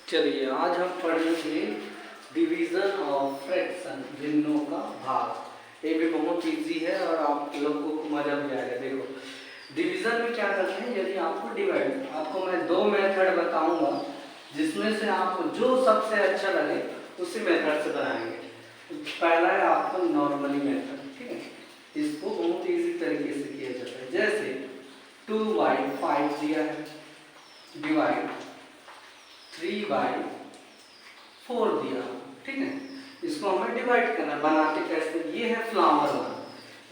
चलिए आज हम पढ़ेंगे डिवीजन ऑफ फ्रैक्शन, भिन्नों का भाग। ये भी बहुत इजी है और आप लोगों को मजा भी आएगा। देखो डिवीजन में क्या करते हैं, यदि आपको डिवाइड, आपको मैं दो मेथड बताऊंगा जिसमें से आपको जो सबसे अच्छा लगे उसी मेथड से बनाएंगे। पहला है आपको नॉर्मली मेथड, ठीक है। इसको बहुत इजी तरीके से किया जाता है। जैसे 2/5 दिया है, डिवाइड 3/4 दिया, ठीक है। इसको हमें डिवाइड करना, बनाते कैसे, ये है फ्लावर वन।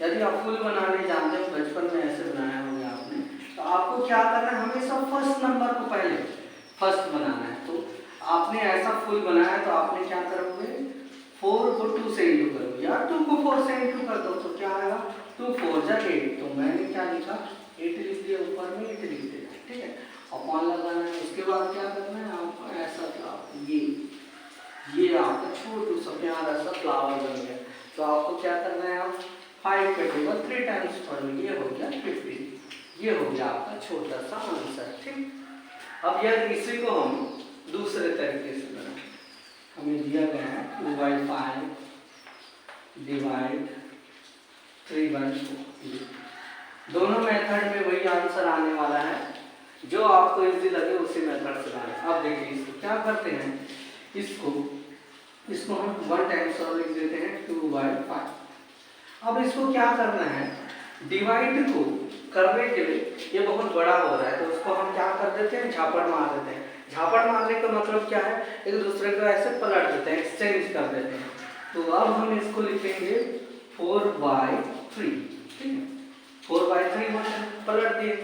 यदि आप फुल बनाने जानते हो, बचपन में ऐसे बनाया होगा आपने, तो आपको क्या करना है, हमेशा फर्स्ट नंबर को पहले फर्स्ट बनाना है। तो आपने ऐसा फुल बनाया तो आपने क्या करोगे, 4 को 2 से इंटू करोगे या 2 को 4 से इंटू कर दो तो क्या आएगा, 2 4 जा 8। तो मैंने क्या लिखा, 8 लिख दिया, ऊपर में 8 लिख दिया, ठीक है। अपॉन लगाना है। उसके बाद क्या करना है आपको, ऐसा फ्लावर, ये आपका छोटू सा प्यारा सा फ्लावर बन गया। तो आपको क्या करना है, आप 5 का टेबल 3 टाइम्स पढ़ो, ये हो गया 15। ये हो गया आपका छोटा सा आंसर, ठीक। अब यार इसी को हम दूसरे तरीके से बनाएं। हमें दिया गया है 2/5 डिवाइड 3/4। दोनों मेथड में वही आंसर आने वाला है, जो आपको इजी लगे उसी मेथड से बनाएं। अब देखिए इसको क्या करते हैं, इसको हम 1 टाइम्स और लिख देते हैं 2/5। अब इसको क्या करना है, डिवाइड को करने के लिए ये बहुत बड़ा हो रहा है तो उसको हम क्या कर देते हैं, झापड़ मार देते हैं। झापड़ मारने का मतलब क्या है, एक दूसरे को ऐसे पलट देते हैं, एक्सचेंज कर देते हैं। तो अब हम इसको लिखेंगे 4/3, ठीक है। 4/3 पलट दिए,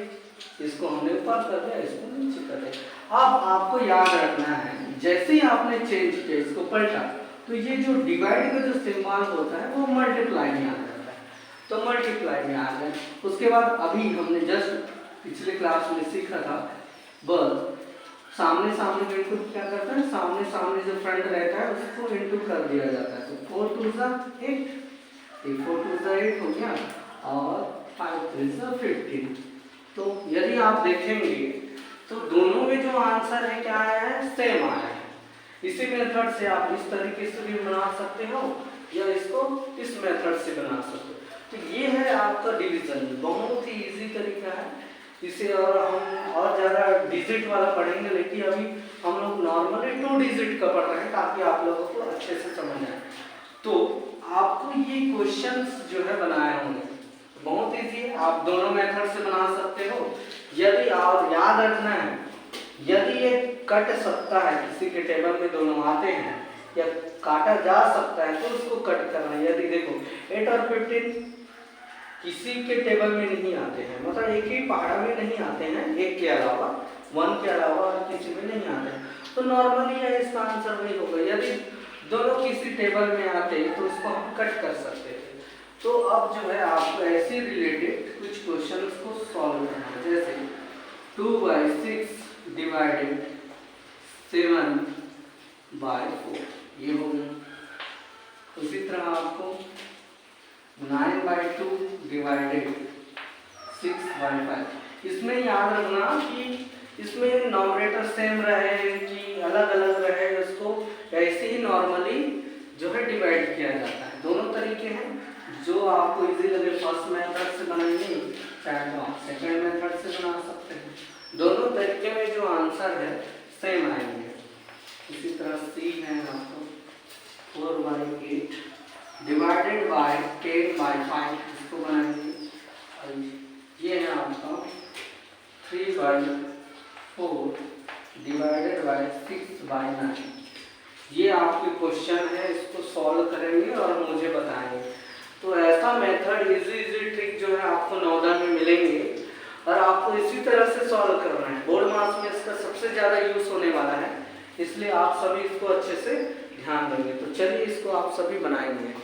इसको हमने ऊपर कर दिया, इसको नीचे कर दिया। अब आपको याद रखना है, जैसे ही आपने चेंज किया, इसको पलटा, तो ये जो डिवाइड का जो सिंबल होता है वो मल्टीप्लाई में आ जाता है, तो मल्टीप्लाई में आ गया। उसके बाद अभी हमने जस्ट पिछले क्लास में सीखा था, बस सामने सामने को इनटू क्या करता है, सामने सामने जो फ्रंट रहता है उसको इनटू कर दिया जाता है। तो 4 2 8, 4 2 8 हो गया और 5 3 15। तो यदि आप देखेंगे तो दोनों में जो आंसर है क्या आया है, सेम आया है। इसी मेथड से आप इस तरीके से भी बना सकते हो या इसको इस मेथड से बना सकते हो। तो ये है आपका डिवीजन, बहुत ही इजी तरीका है। इसे और हम और ज़्यादा डिजिट वाला पढ़ेंगे, लेकिन अभी हम लोग नॉर्मली 2 डिजिट का पढ़ रहे हैं ताकि आप लोगों को अच्छे से समझ आए। तो आपको ये क्वेश्चंस जो है बनाए होंगे, बहुत इजी है, आप दोनों मेथड से बना सकते हो। यदि आप याद रखना है, यदि ये कट सकता है, किसी के टेबल में दोनों आते हैं या काटा जा सकता है तो उसको कट करना है। यदि देखो 8 और 15 किसी के टेबल में नहीं आते हैं, मतलब एक ही पहाड़ा में नहीं आते हैं, एक के अलावा, 1 के अलावा और किसी में नहीं आते हैं, तो नॉर्मली है इसका आंसर नहीं होगा। यदि दोनों किसी टेबल में आते हैं तो उसको हम कट कर सकते थे। तो अब जो है आपको ऐसे रिलेटेड कुछ क्वेश्चंस को सॉल्व करना है। जैसे 2/6 डिवाइडेड 7/4, ये हो गया। उसी तरह आपको 9/2 डिवाइडेड 6/5। इसमें याद रखना कि इसमें नॉमिनेटर सेम रहे कि अलग अलग रहे, उसको ऐसे ही नॉर्मली जो है डिवाइड किया जाता है। दोनों तरीके हैं, जो आपको इजी लगे फर्स्ट मेथड से बनाएंगे, चाहे आप सेकंड मेथड से बना सकते हैं। दोनों तरीके में जो आंसर है सेम आएंगे। इसी तरह सी है आपको 4/8 डिवाइडेड बाय 10/5, इसको बनाएंगे। ये है आपका 3/4 डिवाइडेड बाय 6/9। ये आपके क्वेश्चन है, इसको सॉल्व करेंगे और मुझे बताएंगे। तो ऐसा मेथड इजी ट्रिक जो है आपको 9 में मिलेंगे और आपको इसी तरह से सॉल्व करना है। बोर्ड मार्क्स में इसका सबसे ज़्यादा यूज होने वाला है, इसलिए आप सभी इसको अच्छे से ध्यान देंगे। तो चलिए इसको आप सभी बनाएंगे।